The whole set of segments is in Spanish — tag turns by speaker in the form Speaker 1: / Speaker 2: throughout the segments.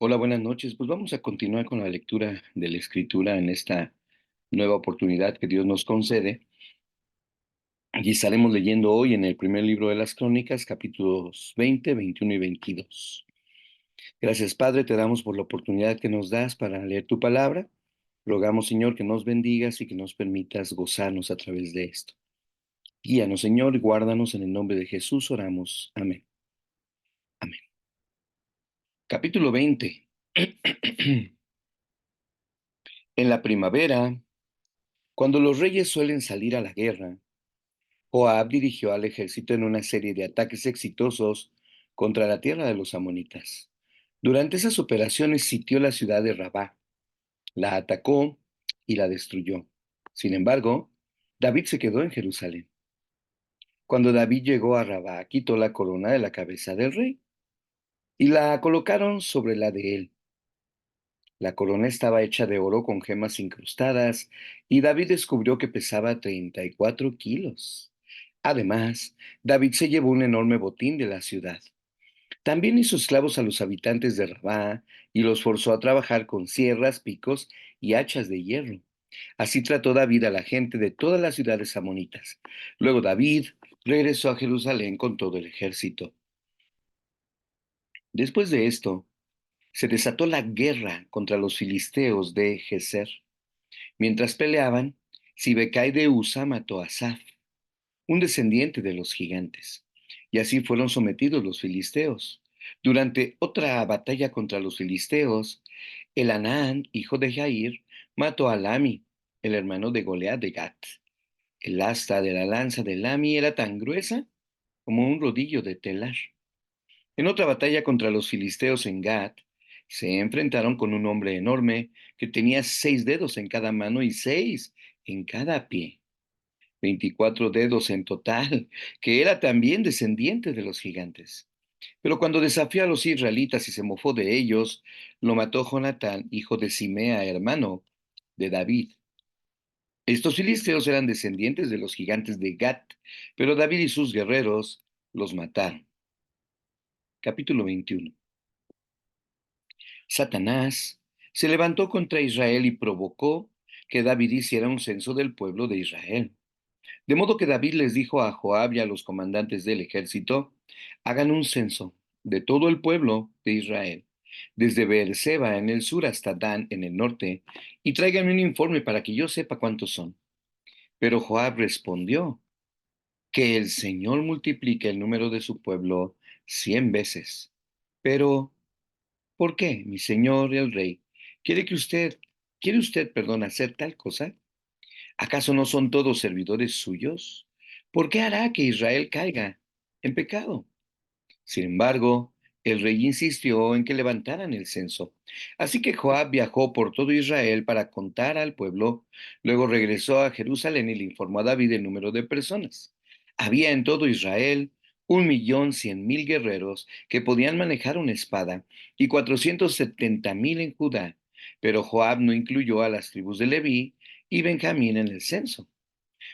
Speaker 1: Hola, buenas noches. Pues vamos a continuar con la lectura de la Escritura en esta nueva oportunidad que Dios nos concede. Y estaremos leyendo hoy en el primer libro de las Crónicas, capítulos 20, 21 y 22. Gracias, Padre, te damos por la oportunidad que nos das para leer tu palabra. Rogamos, Señor, que nos bendigas y que nos permitas gozarnos a través de esto. Guíanos, Señor, y guárdanos en el nombre de Jesús, oramos. Amén. Amén. Capítulo 20. En la primavera, cuando los reyes suelen salir a la guerra, Joab dirigió al ejército en una serie de ataques exitosos contra la tierra de los amonitas. Durante esas operaciones sitió la ciudad de Rabá, la atacó y la destruyó. Sin embargo, David se quedó en Jerusalén. Cuando David llegó a Rabá, quitó la corona de la cabeza del rey y la colocaron sobre la de él. La corona estaba hecha de oro con gemas incrustadas y David descubrió que pesaba 34 kilos. Además, David se llevó un enorme botín de la ciudad. También hizo esclavos a los habitantes de Rabá y los forzó a trabajar con sierras, picos y hachas de hierro. Así trató David a la gente de todas las ciudades amonitas. Luego David regresó a Jerusalén con todo el ejército. Después de esto, se desató la guerra contra los filisteos de Geser. Mientras peleaban, Sibecai de Usa mató a Asaph, un descendiente de los gigantes, y así fueron sometidos los filisteos. Durante otra batalla contra los filisteos, Elanán, hijo de Jair, mató a Lami, el hermano de Goliat de Gat. El asta de la lanza de Lami era tan gruesa como un rodillo de telar. En otra batalla contra los filisteos en Gat, se enfrentaron con un hombre enorme que tenía 6 dedos en cada mano y 6 en cada pie. 24 dedos en total, que era también descendiente de los gigantes. Pero cuando desafió a los israelitas y se mofó de ellos, lo mató Jonatán, hijo de Simea, hermano de David. Estos filisteos eran descendientes de los gigantes de Gat, pero David y sus guerreros los mataron. Capítulo 21. Satanás se levantó contra Israel y provocó que David hiciera un censo del pueblo de Israel. De modo que David les dijo a Joab y a los comandantes del ejército: hagan un censo de todo el pueblo de Israel, desde Beerseba en el sur hasta Dan en el norte, y tráiganme un informe para que yo sepa cuántos son. Pero Joab respondió: que el Señor multiplique el número de su pueblo 100 veces. Pero, ¿por qué, mi señor el rey? ¿Quiere que usted, quiere usted, perdón, hacer tal cosa? ¿Acaso no son todos servidores suyos? ¿Por qué hará que Israel caiga en pecado? Sin embargo, el rey insistió en que levantaran el censo. Así que Joab viajó por todo Israel para contar al pueblo. Luego regresó a Jerusalén y le informó a David el número de personas. Había en todo Israel 1.100.000 guerreros que podían manejar una espada y 470.000 en Judá. Pero Joab no incluyó a las tribus de Leví y Benjamín en el censo,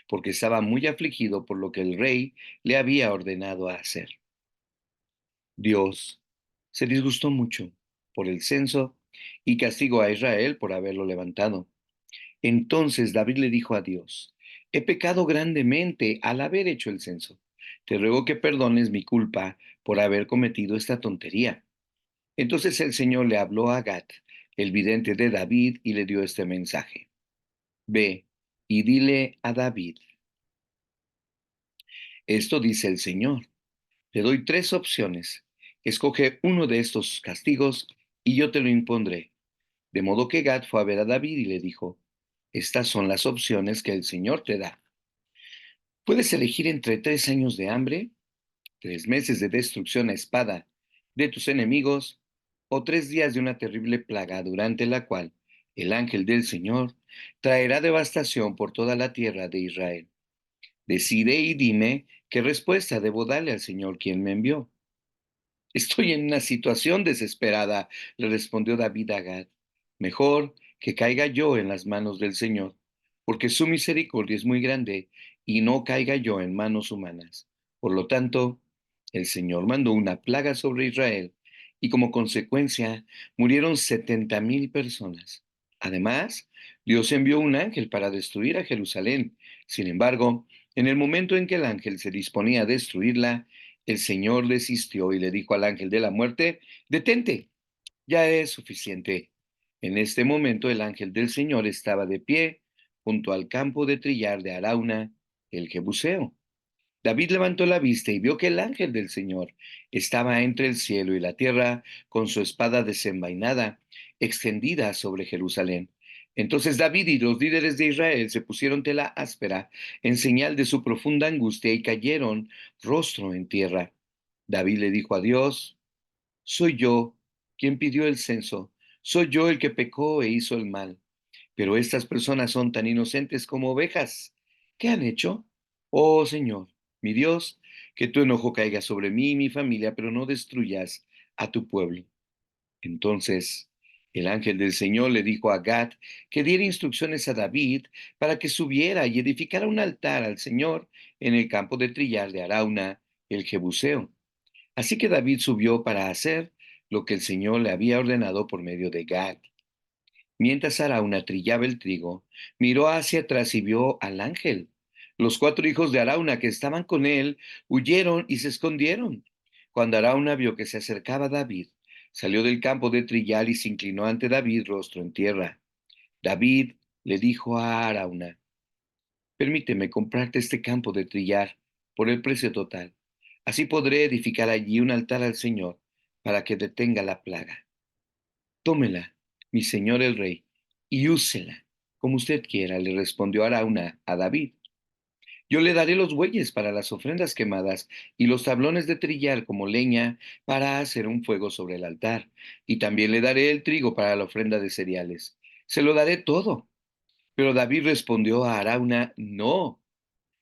Speaker 1: porque estaba muy afligido por lo que el rey le había ordenado hacer. Dios se disgustó mucho por el censo y castigó a Israel por haberlo levantado. Entonces David le dijo a Dios: he pecado grandemente al haber hecho el censo. Te ruego que perdones mi culpa por haber cometido esta tontería. Entonces el Señor le habló a Gad, el vidente de David, y le dio este mensaje: ve y dile a David, esto dice el Señor. Te doy 3 opciones. Escoge uno de estos castigos y yo te lo impondré. De modo que Gad fue a ver a David y le dijo: estas son las opciones que el Señor te da. Puedes elegir entre 3 años de hambre, 3 meses de destrucción a espada de tus enemigos, o 3 días de una terrible plaga durante la cual el ángel del Señor traerá devastación por toda la tierra de Israel. Decide y dime qué respuesta debo darle al Señor quien me envió. Estoy en una situación desesperada, le respondió David a Gad. Mejor que caiga yo en las manos del Señor, porque su misericordia es muy grande, y no caiga yo en manos humanas. Por lo tanto, el Señor mandó una plaga sobre Israel, y como consecuencia murieron 70,000 personas. Además, Dios envió un ángel para destruir a Jerusalén. Sin embargo, en el momento en que el ángel se disponía a destruirla, el Señor desistió y le dijo al ángel de la muerte: detente, ya es suficiente. En este momento el ángel del Señor estaba de pie junto al campo de trillar de Arauna, el Jebuseo. David levantó la vista y vio que el ángel del Señor estaba entre el cielo y la tierra con su espada desenvainada, extendida sobre Jerusalén. Entonces David y los líderes de Israel se pusieron tela áspera en señal de su profunda angustia y cayeron rostro en tierra. David le dijo a Dios: soy yo quien pidió el censo, soy yo el que pecó e hizo el mal. Pero estas personas son tan inocentes como ovejas. ¿Qué han hecho? Oh Señor, mi Dios, que tu enojo caiga sobre mí y mi familia, pero no destruyas a tu pueblo. Entonces el ángel del Señor le dijo a Gad que diera instrucciones a David para que subiera y edificara un altar al Señor en el campo de trillar de Arauna, el Jebuseo. Así que David subió para hacer lo que el Señor le había ordenado por medio de Gad. Mientras Arauna trillaba el trigo, miró hacia atrás y vio al ángel. Los 4 hijos de Arauna que estaban con él huyeron y se escondieron. Cuando Arauna vio que se acercaba David, salió del campo de trillar y se inclinó ante David rostro en tierra. David le dijo a Arauna: permíteme comprarte este campo de trillar por el precio total. Así podré edificar allí un altar al Señor para que detenga la plaga. Tómela, mi señor el rey, y úsela como usted quiera, le respondió Arauna a David. Yo le daré los bueyes para las ofrendas quemadas y los tablones de trillar como leña para hacer un fuego sobre el altar, y también le daré el trigo para la ofrenda de cereales. Se lo daré todo. Pero David respondió a Arauna: no,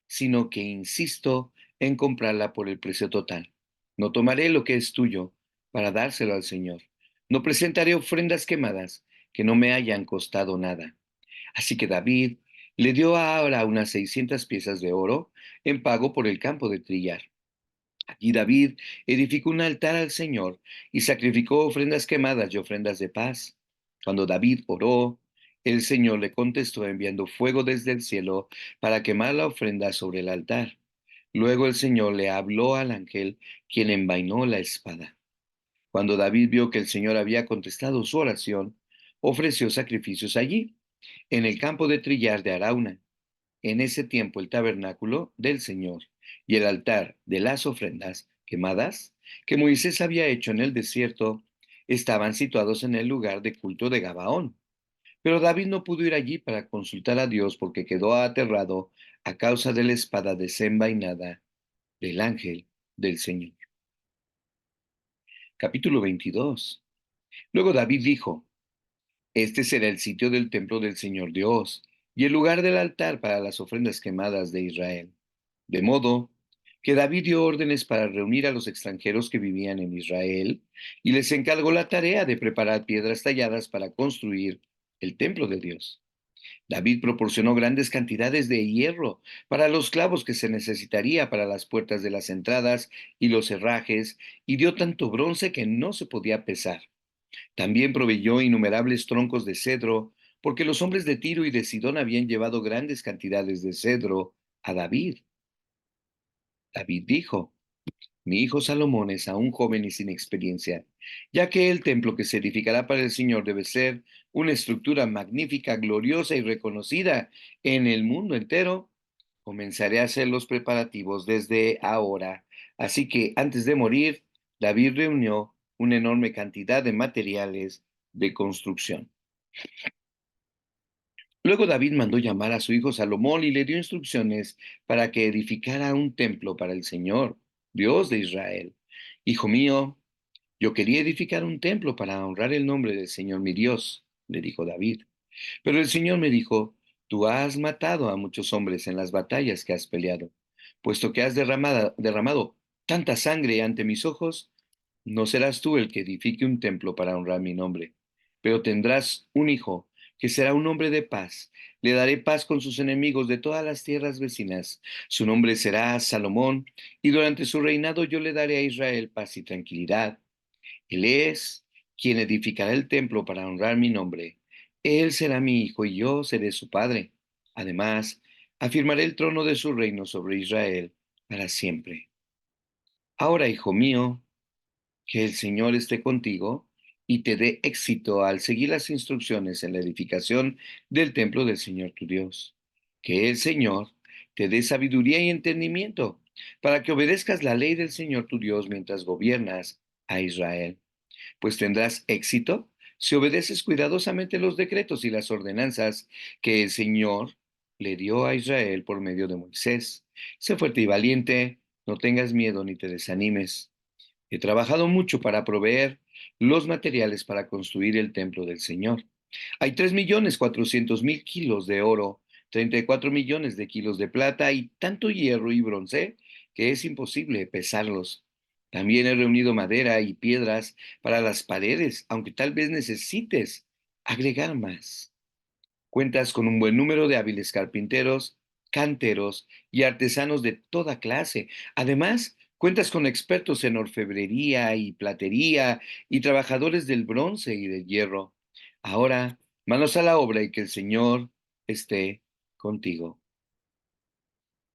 Speaker 1: sino que insisto en comprarla por el precio total. No tomaré lo que es tuyo para dárselo al Señor. No presentaré ofrendas quemadas que no me hayan costado nada. Así que David le dio ahora unas 600 piezas de oro en pago por el campo de trillar. Allí David edificó un altar al Señor y sacrificó ofrendas quemadas y ofrendas de paz. Cuando David oró, el Señor le contestó enviando fuego desde el cielo para quemar la ofrenda sobre el altar. Luego el Señor le habló al ángel, quien envainó la espada. Cuando David vio que el Señor había contestado su oración, ofreció sacrificios allí, en el campo de trillar de Arauna. En ese tiempo el tabernáculo del Señor y el altar de las ofrendas quemadas que Moisés había hecho en el desierto estaban situados en el lugar de culto de Gabaón. Pero David no pudo ir allí para consultar a Dios porque quedó aterrado a causa de la espada desenvainada del ángel del Señor. Capítulo 22. Luego David dijo: este será el sitio del templo del Señor Dios y el lugar del altar para las ofrendas quemadas de Israel. De modo que David dio órdenes para reunir a los extranjeros que vivían en Israel y les encargó la tarea de preparar piedras talladas para construir el templo de Dios. David proporcionó grandes cantidades de hierro para los clavos que se necesitaría para las puertas de las entradas y los herrajes, y dio tanto bronce que no se podía pesar. También proveyó innumerables troncos de cedro, porque los hombres de Tiro y de Sidón habían llevado grandes cantidades de cedro a David. David dijo: mi hijo Salomón es aún joven y sin experiencia, ya que el templo que se edificará para el Señor debe ser una estructura magnífica, gloriosa y reconocida en el mundo entero. Comenzaré a hacer los preparativos desde ahora. Así que antes de morir, David reunió una enorme cantidad de materiales de construcción. Luego David mandó llamar a su hijo Salomón y le dio instrucciones para que edificara un templo para el Señor, Dios de Israel. Hijo mío, yo quería edificar un templo para honrar el nombre del Señor mi Dios, le dijo David. Pero el Señor me dijo: tú has matado a muchos hombres en las batallas que has peleado. Puesto que has derramado tanta sangre ante mis ojos, no serás tú el que edifique un templo para honrar mi nombre, pero tendrás un hijo que será un hombre de paz. Le daré paz con sus enemigos de todas las tierras vecinas. Su nombre será Salomón, y durante su reinado yo le daré a Israel paz y tranquilidad. Él es quien edificará el templo para honrar mi nombre. Él será mi hijo y yo seré su padre. Además, afirmaré el trono de su reino sobre Israel para siempre. Ahora, hijo mío, que el Señor esté contigo y te dé éxito al seguir las instrucciones en la edificación del templo del Señor tu Dios. Que el Señor te dé sabiduría y entendimiento para que obedezcas la ley del Señor tu Dios mientras gobiernas a Israel, pues tendrás éxito si obedeces cuidadosamente los decretos y las ordenanzas que el Señor le dio a Israel por medio de Moisés. Sé fuerte y valiente, no tengas miedo ni te desanimes. He trabajado mucho para proveer los materiales para construir el templo del Señor. Hay 3.400.000 kilos de oro, 34 millones de kilos de plata y tanto hierro y bronce que es imposible pesarlos. También he reunido madera y piedras para las paredes, aunque tal vez necesites agregar más. Cuentas con un buen número de hábiles carpinteros, canteros y artesanos de toda clase. Además, cuentas con expertos en orfebrería y platería y trabajadores del bronce y del hierro. Ahora, manos a la obra y que el Señor esté contigo.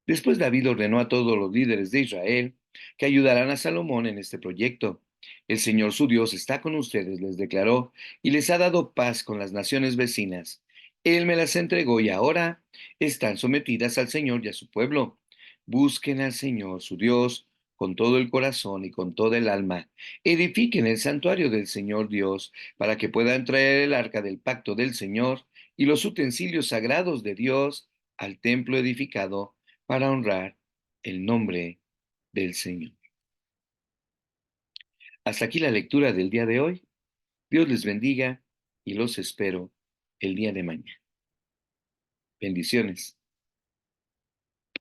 Speaker 1: Después David ordenó a todos los líderes de Israel que ayudaran a Salomón en este proyecto. El Señor su Dios está con ustedes, les declaró, y les ha dado paz con las naciones vecinas. Él me las entregó y ahora están sometidas al Señor y a su pueblo. Busquen al Señor su Dios con todo el corazón y con toda el alma. Edifiquen el santuario del Señor Dios para que puedan traer el arca del pacto del Señor y los utensilios sagrados de Dios al templo edificado para honrar el nombre del Señor. Hasta aquí la lectura del día de hoy. Dios les bendiga y los espero el día de mañana. Bendiciones.